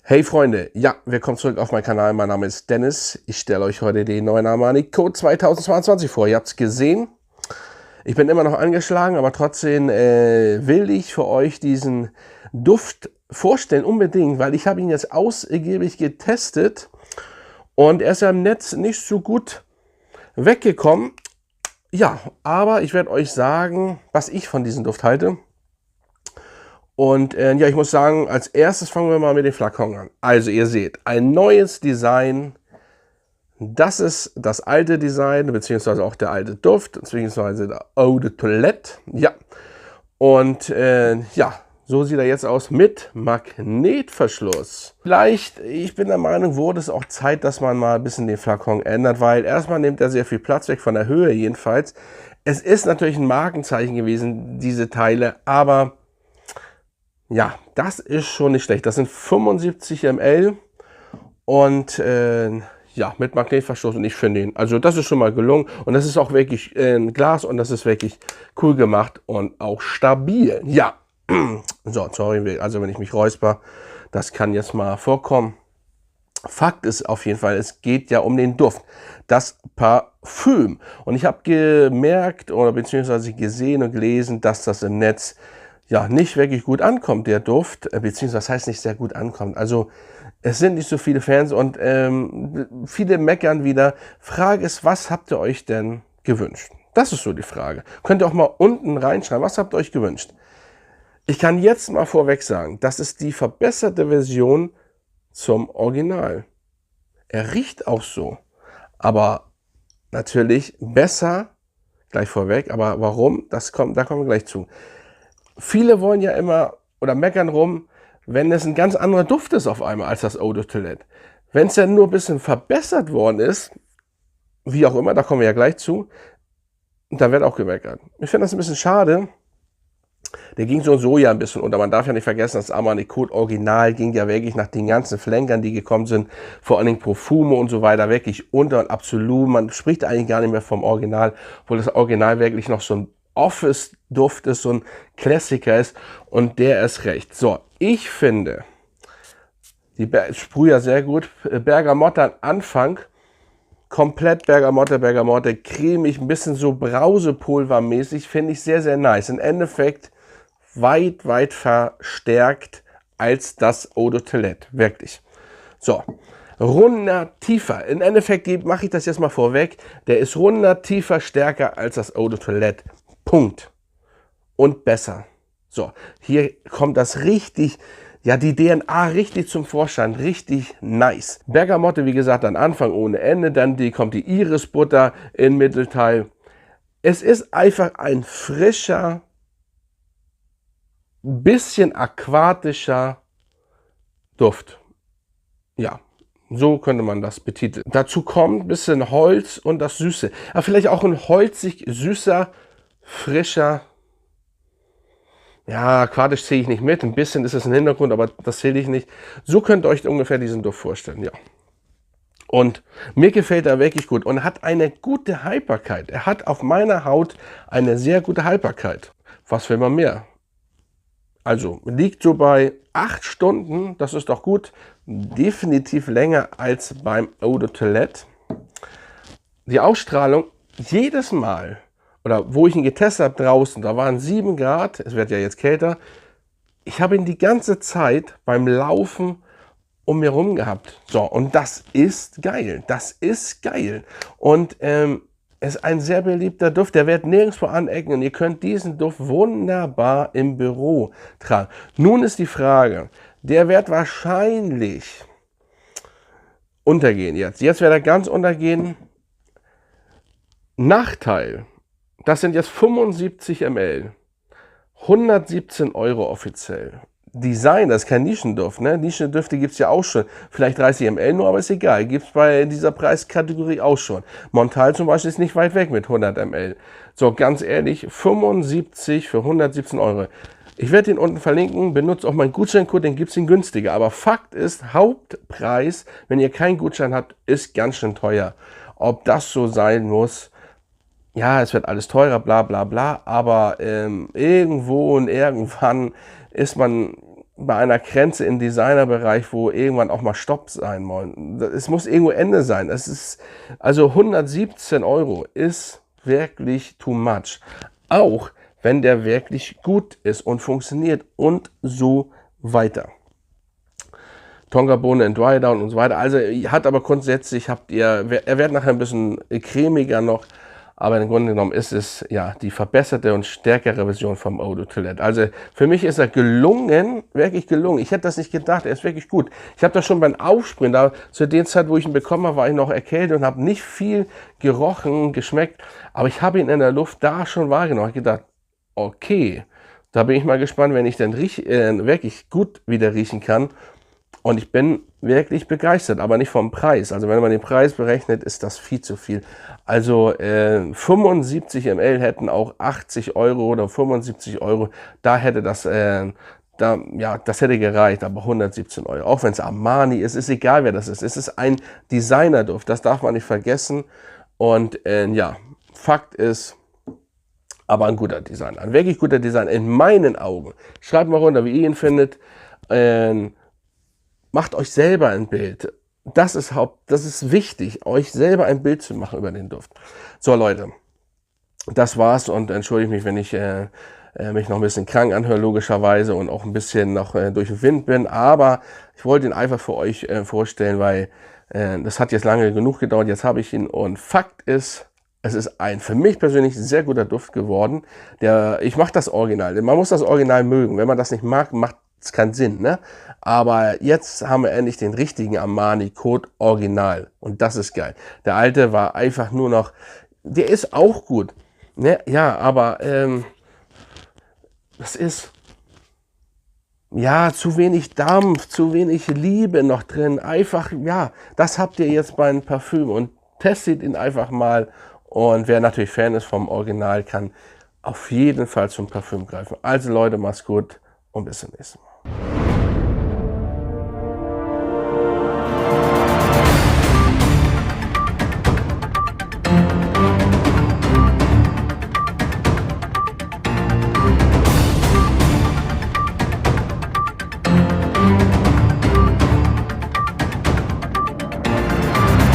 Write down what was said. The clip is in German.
Hey Freunde, ja, willkommen zurück auf meinen Kanal. Mein Name ist Dennis. Ich stelle euch heute den neuen Armani Code 2022 vor. Ihr habt es gesehen. Ich bin immer noch angeschlagen, aber trotzdem will ich für euch diesen Duft vorstellen, unbedingt, weil ich habe ihn jetzt ausgiebig getestet und er ist ja im Netz nicht so gut weggekommen. Ja, aber ich werde euch sagen, was ich von diesem Duft halte. Und ja, ich muss sagen, als erstes fangen wir mal mit dem Flakon an. Also ihr seht, ein neues Design. Das ist das alte Design, beziehungsweise auch der alte Duft, beziehungsweise der Eau de Toilette. Ja, und ja, so sieht er jetzt aus mit Magnetverschluss. Vielleicht, ich bin der Meinung, wurde es auch Zeit, dass man mal ein bisschen den Flakon ändert, weil erstmal nimmt er sehr viel Platz weg, von der Höhe jedenfalls. Es ist natürlich ein Markenzeichen gewesen, diese Teile, aber ja, das ist schon nicht schlecht. Das sind 75 ml und ja, mit Magnetverschluss, und ich finde ihn, also das ist schon mal gelungen und das ist auch wirklich Glas und das ist wirklich cool gemacht und auch stabil. Ja, so, sorry, also wenn ich mich räusper, das kann jetzt mal vorkommen. Fakt ist auf jeden Fall, es geht ja um den Duft, das Parfüm. Und ich habe gemerkt oder beziehungsweise gesehen und gelesen, dass das im Netz ja nicht wirklich gut ankommt, der Duft, beziehungsweise das heißt nicht sehr gut ankommt. Also es sind nicht so viele Fans und viele meckern wieder. Frage ist, was habt ihr euch denn gewünscht? Das ist so die Frage. Könnt ihr auch mal unten reinschreiben, was habt ihr euch gewünscht? Ich kann jetzt mal vorweg sagen, das ist die verbesserte Version zum Original. Er riecht auch so, aber natürlich besser, gleich vorweg, aber warum, da kommen wir gleich zu. Viele wollen ja immer oder meckern rum, wenn es ein ganz anderer Duft ist auf einmal als das Eau de Toilette. Wenn es ja nur ein bisschen verbessert worden ist, wie auch immer, da kommen wir ja gleich zu, dann wird auch gemeckert. Ich finde das ein bisschen schade. Der ging so ja ein bisschen unter. Man darf ja nicht vergessen, das Armani Code Original ging ja wirklich nach den ganzen Flankern, die gekommen sind, vor allen Dingen Profumo und so weiter, wirklich unter und absolut. Man spricht eigentlich gar nicht mehr vom Original, obwohl das Original wirklich noch so ein Office-Duft ist, so ein Klassiker ist und der ist recht. So, ich finde, die Sprüher sehr gut. Bergamotte am Anfang, komplett Bergamotte, cremig, ein bisschen so Brausepulvermäßig, finde ich sehr, sehr nice. Im Endeffekt weit verstärkt als das Eau de Toilette, wirklich. So, runder, tiefer. Im Endeffekt mache ich das jetzt mal vorweg. Der ist runder, tiefer, stärker als das Eau de Toilette. Punkt. Und besser. So, hier kommt das richtig, ja, die DNA richtig zum Vorschein, richtig nice. Bergamotte, wie gesagt, am Anfang ohne Ende, dann kommt die Irisbutter im Mittelteil. Es ist einfach ein frischer, bisschen aquatischer Duft. Ja, so könnte man das betiteln. Dazu kommt ein bisschen Holz und das Süße. Aber vielleicht auch ein holzig süßer, frischer, ja, aquatisch zähle ich nicht mit, ein bisschen ist es im Hintergrund, aber das zähle ich nicht. So könnt ihr euch ungefähr diesen Duft vorstellen, ja. Und mir gefällt er wirklich gut und hat eine gute Haltbarkeit. Er hat auf meiner Haut eine sehr gute Haltbarkeit. Was will man mehr? Also liegt so bei 8 Stunden, das ist doch gut. Definitiv länger als beim Eau de Toilette. Die Ausstrahlung jedes Mal, oder wo ich ihn getestet habe draußen, da waren 7 Grad, es wird ja jetzt kälter. Ich habe ihn die ganze Zeit beim Laufen um mir rum gehabt. So, und das ist geil. Das ist geil. Und es ist ein sehr beliebter Duft. Der wird nirgendwo anecken und ihr könnt diesen Duft wunderbar im Büro tragen. Nun ist die Frage, der wird wahrscheinlich untergehen jetzt. Jetzt wird er ganz untergehen. Nachteil. Das sind jetzt 75 ml, 117 € offiziell. Design, das ist kein Nischenduft, ne? Nischendüfte gibt es ja auch schon. Vielleicht 30 ml nur, aber ist egal. Gibt es bei dieser Preiskategorie auch schon. Montal zum Beispiel ist nicht weit weg mit 100 ml. So, ganz ehrlich, 75 für 117 €. Ich werde den unten verlinken, benutzt auch meinen Gutscheincode, den gibt es ihn günstiger. Aber Fakt ist, Hauptpreis, wenn ihr keinen Gutschein habt, ist ganz schön teuer. Ob das so sein muss, ja, es wird alles teurer, bla bla bla, aber irgendwo und irgendwann ist man bei einer Grenze im Designerbereich, wo irgendwann auch mal Stopp sein muss. Es muss irgendwo Ende sein. Es ist, also 117 € ist wirklich too much. Auch wenn der wirklich gut ist und funktioniert und so weiter. Tonkabohne in Dry Down und so weiter. Also hat aber grundsätzlich, er wird nachher ein bisschen cremiger noch, aber im Grunde genommen ist es ja die verbesserte und stärkere Version vom Eau de Toilette. Also für mich ist er gelungen, wirklich gelungen. Ich hätte das nicht gedacht, er ist wirklich gut. Ich habe das schon beim Aufspringen, da zu der Zeit, wo ich ihn bekommen habe, war ich noch erkältet und habe nicht viel gerochen, geschmeckt, aber ich habe ihn in der Luft da schon wahrgenommen. Ich habe gedacht, okay, da bin ich mal gespannt, wenn ich dann wirklich gut wieder riechen kann. Und ich bin wirklich begeistert, aber nicht vom Preis. Also wenn man den Preis berechnet, ist das viel zu viel. Also 75 ml hätten auch 80 € oder 75 €. Da hätte das, das hätte gereicht, aber 117 €. Auch wenn es Armani ist, ist egal wer das ist. Es ist ein Designerduft, das darf man nicht vergessen. Und Fakt ist, aber ein guter Design. Ein wirklich guter Design in meinen Augen. Schreibt mal runter, wie ihr ihn findet. Macht euch selber ein Bild. Das ist wichtig, euch selber ein Bild zu machen über den Duft. So Leute, das war's und entschuldige mich, wenn ich mich noch ein bisschen krank anhöre, logischerweise, und auch ein bisschen noch durch den Wind bin. Aber ich wollte ihn einfach für euch vorstellen, weil das hat jetzt lange genug gedauert. Jetzt habe ich ihn und Fakt ist, es ist ein für mich persönlich sehr guter Duft geworden. Ich mache das Original. Man muss das Original mögen. Wenn man das nicht mag, macht es keinen Sinn, ne? Aber jetzt haben wir endlich den richtigen Armani Code Original. Und das ist geil. Der alte war einfach nur noch, der ist auch gut, ne? Ja, aber das ist, ja, zu wenig Dampf, zu wenig Liebe noch drin. Einfach, ja, das habt ihr jetzt bei einem Parfüm und testet ihn einfach mal. Und wer natürlich Fan ist vom Original, kann auf jeden Fall zum Parfüm greifen. Also Leute, macht's gut und bis zum nächsten Mal.